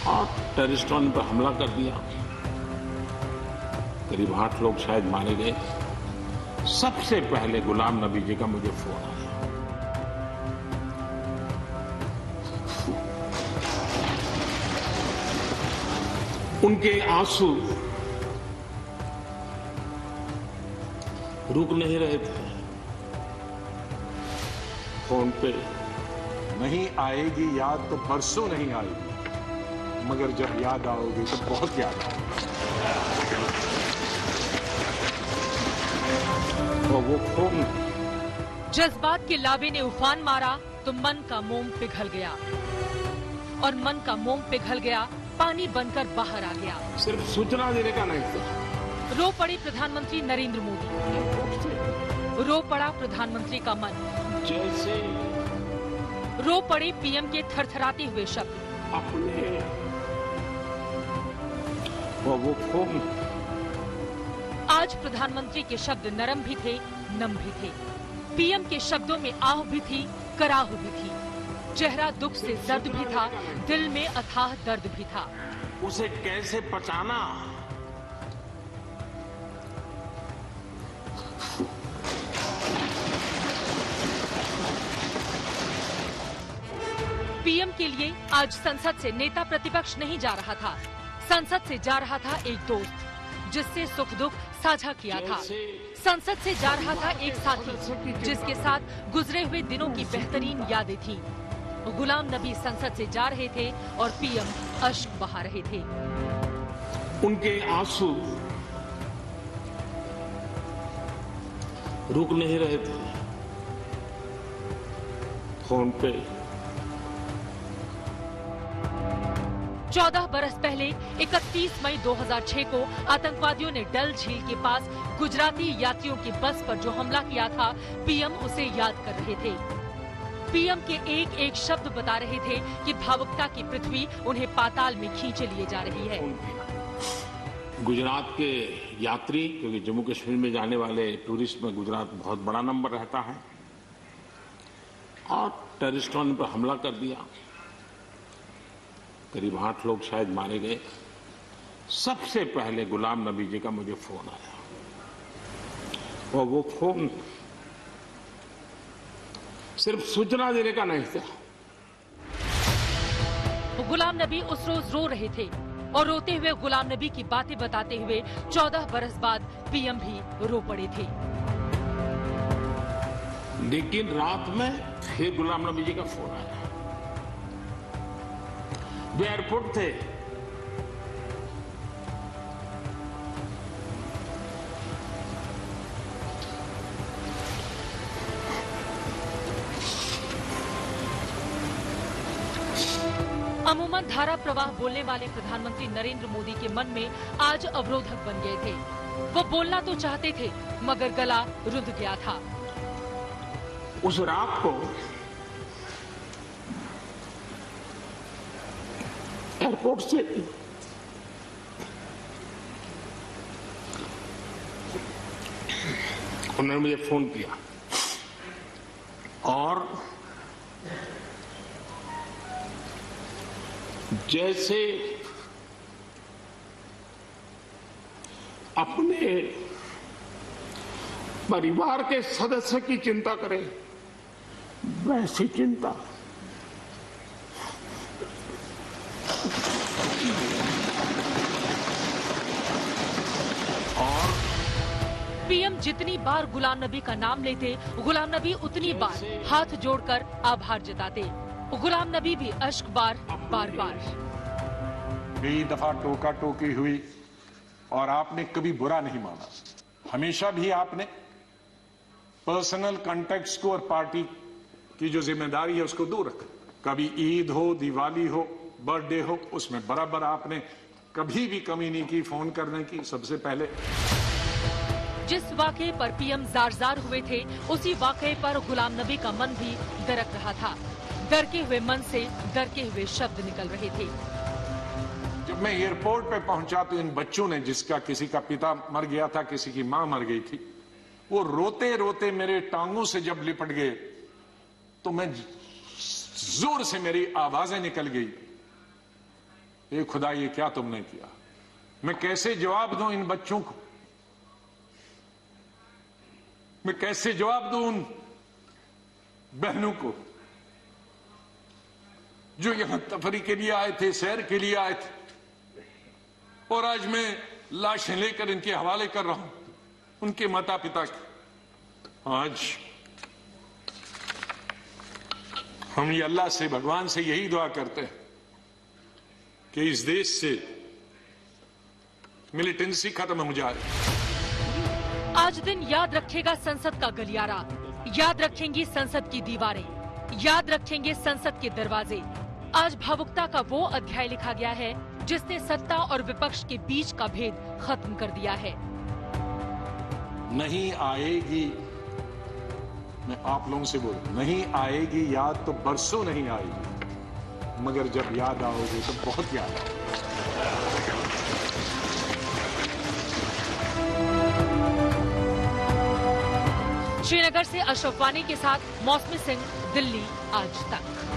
और टेररिस्टों ने पर हमला कर दिया। करीब 8 लोग शायद मारे गए। सबसे पहले गुलाम नबी जी का मुझे फोन आया। उनके आंसू रुक नहीं रहे थे। फोन पे नहीं आएगी याद तो परसों नहीं आएगी, मगर जब याद आओगी तो बहुत याद आओगी। और वो फोन जज्बात के लावे ने उफान मारा तो मन का मोम पिघल गया, और मन का मोम पिघल गया, पानी बनकर बाहर आ गया। सिर्फ सूचना देने का नहीं था। रो पड़े प्रधानमंत्री नरेंद्र मोदी, रो पड़ा प्रधानमंत्री का मन, जैसे रो पड़े पीएम के थरथराते हुए शब्द। अपने वो फोन आज प्रधानमंत्री के शब्द नरम भी थे, नम भी थे। पीएम के शब्दों में आह भी थी, कराह भी थी। चेहरा दुख से जर्द भी था, दिल में अथाह दर्द भी था। उसे कैसे पचाना, पीएम के लिए आज संसद से नेता प्रतिपक्ष नहीं जा रहा था, संसद से जा रहा था एक दोस्त जिससे सुख दुख साझा किया था। संसद से जा रहा था एक साथी जिसके साथ गुजरे हुए दिनों की बेहतरीन यादें थी। गुलाम नबी संसद से जा रहे थे और पीएम अश्क बहा रहे थे। उनके आंसू रुक नहीं रहे थे। फोन पे 14 बरस पहले 31 मई 2006 को आतंकवादियों ने डल झील के पास गुजराती यात्रियों की बस पर जो हमला किया था, पीएम उसे याद कर रहे थे। पीएम के एक एक शब्द बता रहे थे कि भावुकता की पृथ्वी उन्हें पाताल में खींचे लिए जा रही है। गुजरात के यात्री, क्योंकि जम्मू कश्मीर में जाने वाले टूरिस्ट में गुजरात बहुत बड़ा नंबर रहता है, और टेररिस्टों ने पर हमला कर दिया। करीब 8 लोग शायद मारे गए। सबसे पहले गुलाम नबी जी का मुझे फोन आया, और वो फोन सिर्फ सूचना देने का नहीं था। गुलाम नबी उस रोज रो रहे थे, और रोते हुए गुलाम नबी की बातें बताते हुए 14 बरस बाद पीएम भी रो पड़े थे। लेकिन रात में फिर गुलाम नबी जी का फोन आया। वे एयरपोर्ट थे। अमूमन धारा प्रवाह बोलने वाले प्रधानमंत्री नरेंद्र मोदी के मन में आज अवरोधक बन गए थे। वो बोलना तो चाहते थे, मगर गला रुंध गया था। उस रात को एयरपोर्ट से उन्होंने मुझे फोन किया, और जैसे अपने परिवार के सदस्य की चिंता करें, वैसी चिंता और पीएम जितनी बार गुलाम नबी का नाम लेते, गुलाम नबी उतनी बार हाथ जोड़कर आभार जताते। गुलाम नबी भी अश्क बार बार कई दफा टोका टोकी हुई, और आपने कभी बुरा नहीं माना। हमेशा भी आपने पर्सनल कॉन्टेक्ट्स को और पार्टी की जो जिम्मेदारी है उसको दूर रखा। कभी ईद हो, दिवाली हो, बर्थडे हो, उसमें बराबर आपने कभी भी कमी नहीं की फोन करने की। सबसे पहले जिस वाकये पर पीएम जार हुए थे, उसी वाकये पर गुलाम नबी का मन भी दरक रहा था। दरके हुए मन से दरके हुए शब्द निकल रहे थे। जब मैं एयरपोर्ट पे पहुंचा तो इन बच्चों ने, जिसका किसी का पिता मर गया था, किसी की मां मर गई थी, वो रोते रोते मेरे टांगों से जब लिपट गए तो मैं जोर से मेरी आवाजें निकल गई ये खुदा ये क्या तुमने किया? मैं कैसे जवाब दूं इन बच्चों को? मैं कैसे जवाब दूं उन बहनों को जो यहां तफरी के लिए आए थे, सैर के लिए आए थे, और आज मैं लाशें लेकर इनके हवाले कर रहा हूं उनके माता पिता के। आज हम ये अल्लाह से, भगवान से यही दुआ करते हैं कि इस देश से मिलिटेंसी खत्म हो जाए। आज दिन याद रखेगा संसद का गलियारा, याद रखेंगी संसद की दीवारें, याद रखेंगे संसद के दरवाजे। आज भावुकता का वो अध्याय लिखा गया है जिसने सत्ता और विपक्ष के बीच का भेद खत्म कर दिया है। नहीं आएगी, मैं आप लोगों से बोल, नहीं आएगी याद तो बरसों नहीं आएगी, मगर जब याद आओगे तो बहुत याद आओगे। श्रीनगर से अशरफ वानी के साथ मौसमी सिंह, दिल्ली आज तक।